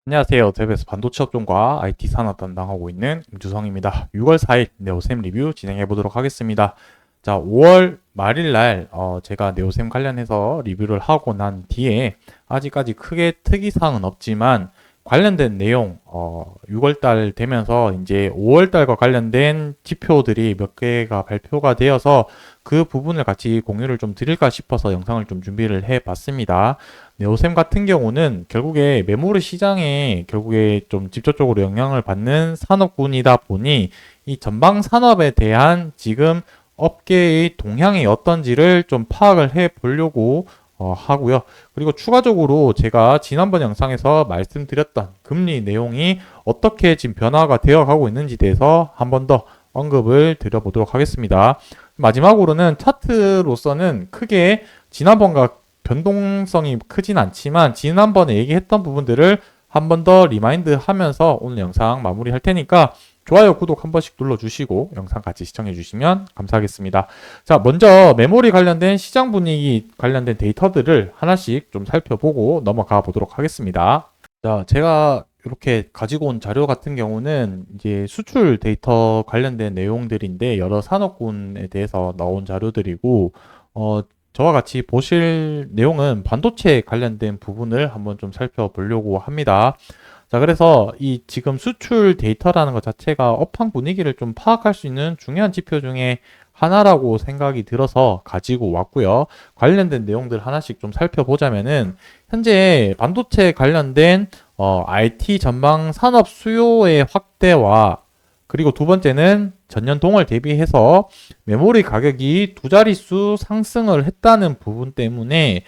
안녕하세요. 대베스 반도체 업종과 IT 산업 담당하고 있는 임주성입니다. 6월 4일 네오셈 리뷰 진행해 보도록 하겠습니다. 자, 5월 말일 날 제가 네오셈 관련해서 리뷰를 하고 난 뒤에 아직까지 크게 특이사항은 없지만 관련된 내용 6월 달 되면서 이제 5월 달과 관련된 지표들이 몇 개가 발표가 되어서 그 부분을 같이 공유를 좀 드릴까 싶어서 영상을 좀 준비를 해 봤습니다. 네오셈 같은 경우는 결국에 메모리 시장에 결국에 좀 직접적으로 영향을 받는 산업군이다 보니 이 전방 산업에 대한 지금 업계의 동향이 어떤지를 좀 파악을 해 보려고 하고요. 그리고 추가적으로 제가 지난번 영상에서 말씀드렸던 금리 내용이 어떻게 지금 변화가 되어 가고 있는지 대해서 한 번 더 언급을 드려보도록 하겠습니다. 마지막으로는 차트로서는 크게 지난번과 변동성이 크진 않지만 지난번에 얘기했던 부분들을 한 번 더 리마인드 하면서 오늘 영상 마무리할 테니까 좋아요, 구독 한 번씩 눌러주시고 영상 같이 시청해주시면 감사하겠습니다. 자, 먼저 메모리 관련된 시장 분위기 관련된 데이터들을 하나씩 좀 살펴보고 넘어가 보도록 하겠습니다. 자, 제가 이렇게 가지고 온 자료 같은 경우는 이제 수출 데이터 관련된 내용들인데 여러 산업군에 대해서 나온 자료들이고, 저와 같이 보실 내용은 반도체 관련된 부분을 한번 좀 살펴보려고 합니다. 자, 그래서 이 지금 수출 데이터라는 것 자체가 업황 분위기를 좀 파악할 수 있는 중요한 지표 중에 하나라고 생각이 들어서 가지고 왔고요. 관련된 내용들 하나씩 좀 살펴보자면은 현재 반도체 관련된 IT 전방 산업 수요의 확대와 그리고 두 번째는 전년 동월 대비해서 메모리 가격이 두 자릿수 상승을 했다는 부분 때문에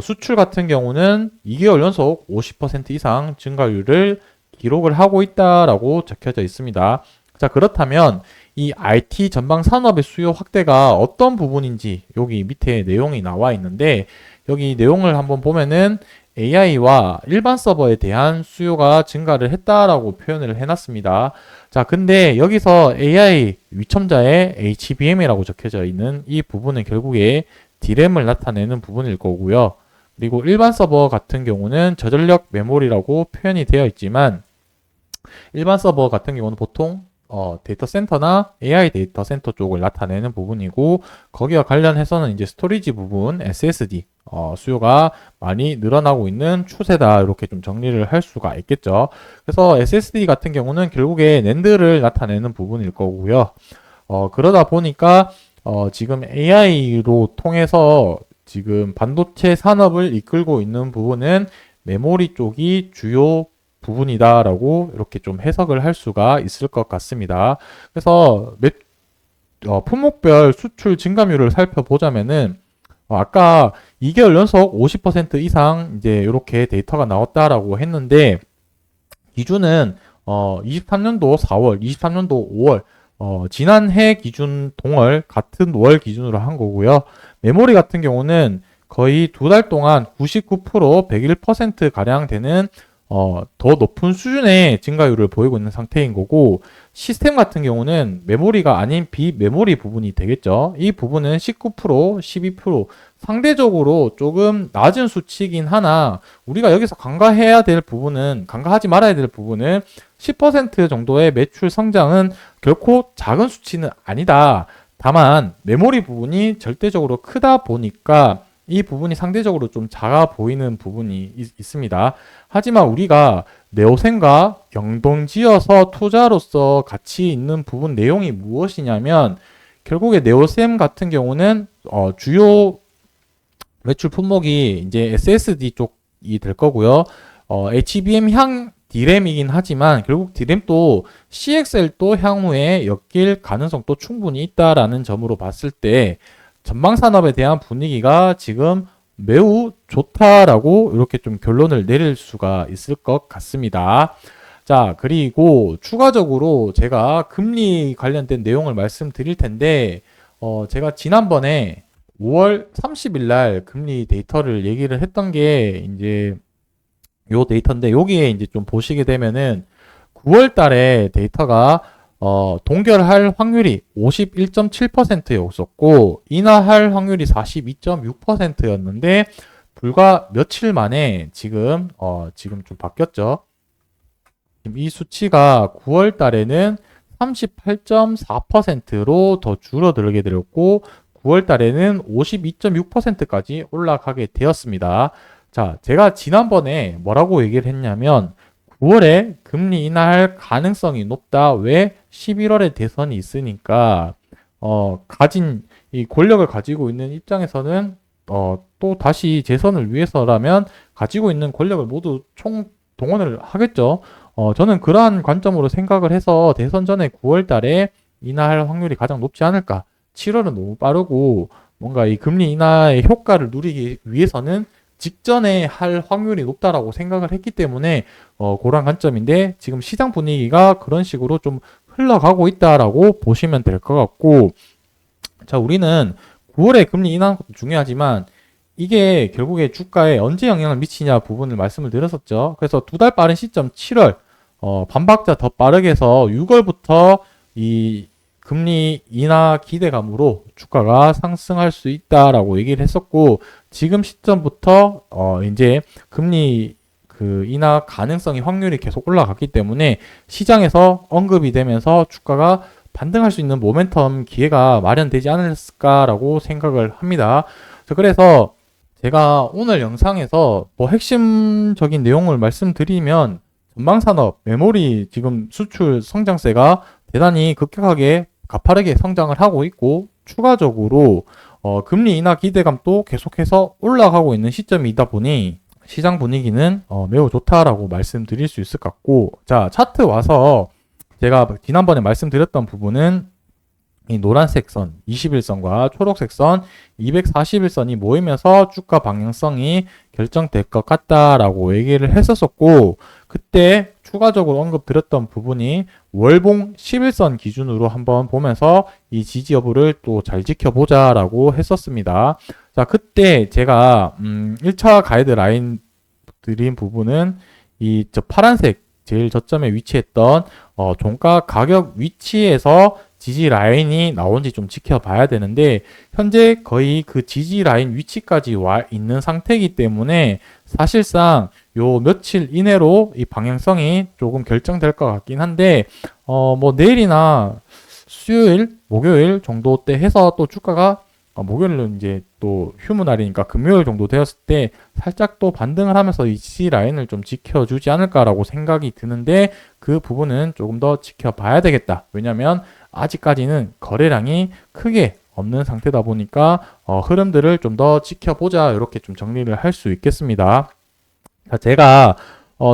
수출 같은 경우는 2개월 연속 50% 이상 증가율을 기록을 하고 있다라고 적혀져 있습니다. 자, 그렇다면 이 IT 전방 산업의 수요 확대가 어떤 부분인지 여기 밑에 내용이 나와 있는데 여기 내용을 한번 보면은 AI와 일반 서버에 대한 수요가 증가를 했다라고 표현을 해놨습니다. 자, 근데 여기서 AI 위첨자의 HBM이라고 적혀져 있는 이 부분은 결국에 D램을 나타내는 부분일 거고요. 그리고 일반 서버 같은 경우는 저전력 메모리라고 표현이 되어 있지만 일반 서버 같은 경우는 보통 데이터 센터나 AI 데이터 센터 쪽을 나타내는 부분이고 거기와 관련해서는 이제 스토리지 부분 SSD 수요가 많이 늘어나고 있는 추세다 이렇게 좀 정리를 할 수가 있겠죠. 그래서 SSD 같은 경우는 결국에 낸드를 나타내는 부분일 거고요. 그러다 보니까 지금 AI로 통해서 지금 반도체 산업을 이끌고 있는 부분은 메모리 쪽이 주요 부분이다라고 이렇게 좀 해석을 할 수가 있을 것 같습니다. 그래서 품목별 수출 증가율을 살펴보자면은 아까 2개월 연속 50% 이상 이제 이렇게 데이터가 나왔다라고 했는데 기준은 23년도 4월, 23년도 5월 지난해 기준 동월 같은 월 기준으로 한 거고요. 메모리 같은 경우는 거의 두 달 동안 99% 101% 가량 되는 더 높은 수준의 증가율을 보이고 있는 상태인 거고 시스템 같은 경우는 메모리가 아닌 비메모리 부분이 되겠죠. 이 부분은 19%, 12% 상대적으로 조금 낮은 수치이긴 하나 우리가 여기서 간과하지 말아야 될 부분은 10% 정도의 매출 성장은 결코 작은 수치는 아니다. 다만 메모리 부분이 절대적으로 크다 보니까 이 부분이 상대적으로 좀 작아 보이는 부분이 있습니다. 하지만 우리가 네오셈과 연동지어서 투자로서 가치 있는 부분 내용이 무엇이냐면 결국에 네오셈 같은 경우는 주요 매출 품목이 이제 SSD 쪽이 될 거고요. HBM 향 D램이긴 하지만 결국 D램도 CXL도 향후에 엮일 가능성도 충분히 있다라는 점으로 봤을 때 전방 산업에 대한 분위기가 지금 매우 좋다라고 이렇게 좀 결론을 내릴 수가 있을 것 같습니다. 자, 그리고 추가적으로 제가 금리 관련된 내용을 말씀드릴 텐데, 제가 지난번에 5월 30일 날 금리 데이터를 얘기를 했던 게 이제 요 데이터인데 여기에 이제 좀 보시게 되면은 9월 달에 데이터가 동결할 확률이 51.7%였었고 인하할 확률이 42.6%였는데 불과 며칠 만에 지금 좀 바뀌었죠. 지금 이 수치가 9월 달에는 38.4%로 더 줄어들게 되었고 9월 달에는 52.6%까지 올라가게 되었습니다. 자, 제가 지난번에 뭐라고 얘기를 했냐면 9월에 금리 인하할 가능성이 높다. 왜? 11월에 대선이 있으니까 가진 이 권력을 가지고 있는 입장에서는 또 다시 재선을 위해서라면 가지고 있는 권력을 모두 동원을 하겠죠. 저는 그러한 관점으로 생각을 해서 대선 전에 9월 달에 인하할 확률이 가장 높지 않을까. 7월은 너무 빠르고 뭔가 이 금리 인하의 효과를 누리기 위해서는 직전에 할 확률이 높다라고 생각을 했기 때문에 그런 관점인데 지금 시장 분위기가 그런 식으로 좀 흘러가고 있다라고 보시면 될 것 같고 자, 우리는 9월에 금리 인하는 것도 중요하지만 이게 결국에 주가에 언제 영향을 미치냐 부분을 말씀을 드렸었죠. 그래서 2달 빠른 시점 7월 반박자 더 빠르게 해서 6월부터 이 금리 인하 기대감으로 주가가 상승할 수 있다라고 얘기를 했었고 지금 시점부터 이제 금리 그 인하 가능성이 확률이 계속 올라갔기 때문에 시장에서 언급이 되면서 주가가 반등할 수 있는 모멘텀 기회가 마련되지 않을까라고 생각을 합니다. 그래서 제가 오늘 영상에서 뭐 핵심적인 내용을 말씀드리면 전방산업, 메모리 지금 수출 성장세가 대단히 급격하게 가파르게 성장을 하고 있고 추가적으로 금리 인하 기대감도 계속해서 올라가고 있는 시점이다 보니 시장 분위기는 매우 좋다라고 말씀드릴 수 있을 것 같고 자 차트 와서 제가 지난번에 말씀드렸던 부분은 이 노란색 선 21선과 초록색 선 241선이 모이면서 주가 방향성이 결정될 것 같다라고 얘기를 했었었고 그때 추가적으로 언급드렸던 부분이 월봉 11선 기준으로 한번 보면서 이 지지 여부를 또 잘 지켜보자 라고 했었습니다. 자 그때 제가 1차 가이드라인 드린 부분은 저 파란색 제일 저점에 위치했던 종가 가격 위치에서 지지 라인이 나온지 좀 지켜봐야 되는데 현재 거의 그 지지 라인 위치까지 와 있는 상태이기 때문에 사실상 요 며칠 이내로 이 방향성이 조금 결정될 것 같긴 한데 뭐 내일이나 수요일, 목요일 정도 때 해서 또 주가가 목요일은 이제 또 휴무 날이니까 금요일 정도 되었을 때 살짝 또 반등을 하면서 이 지지 라인을 좀 지켜주지 않을까라고 생각이 드는데 그 부분은 조금 더 지켜봐야 되겠다. 왜냐면 아직까지는 거래량이 크게 없는 상태다 보니까 흐름들을 좀 더 지켜보자 이렇게 좀 정리를 할 수 있겠습니다. 자, 제가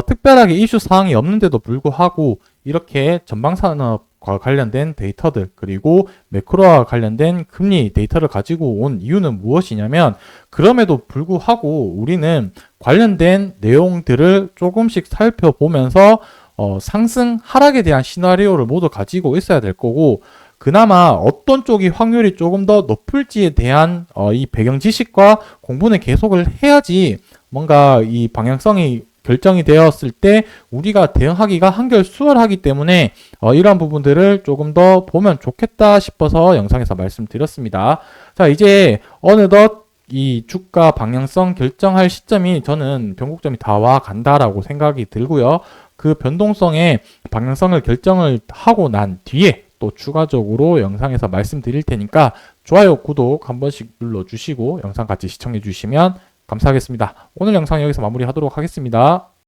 특별하게 이슈 사항이 없는데도 불구하고 이렇게 전방산업과 관련된 데이터들 그리고 매크로와 관련된 금리 데이터를 가지고 온 이유는 무엇이냐면 그럼에도 불구하고 우리는 관련된 내용들을 조금씩 살펴보면서 상승 하락에 대한 시나리오를 모두 가지고 있어야 될 거고 그나마 어떤 쪽이 확률이 조금 더 높을지에 대한 이 배경 지식과 공부는 계속을 해야지 뭔가 이 방향성이 결정이 되었을 때 우리가 대응하기가 한결 수월하기 때문에 이러한 부분들을 조금 더 보면 좋겠다 싶어서 영상에서 말씀드렸습니다. 자 이제 어느덧 이 주가 방향성 결정할 시점이 저는 변곡점이 다 와 간다라고 생각이 들고요. 그 변동성의 방향성을 결정을 하고 난 뒤에 또 추가적으로 영상에서 말씀드릴 테니까 좋아요, 구독 한 번씩 눌러주시고 영상 같이 시청해 주시면 감사하겠습니다. 오늘 영상 여기서 마무리하도록 하겠습니다.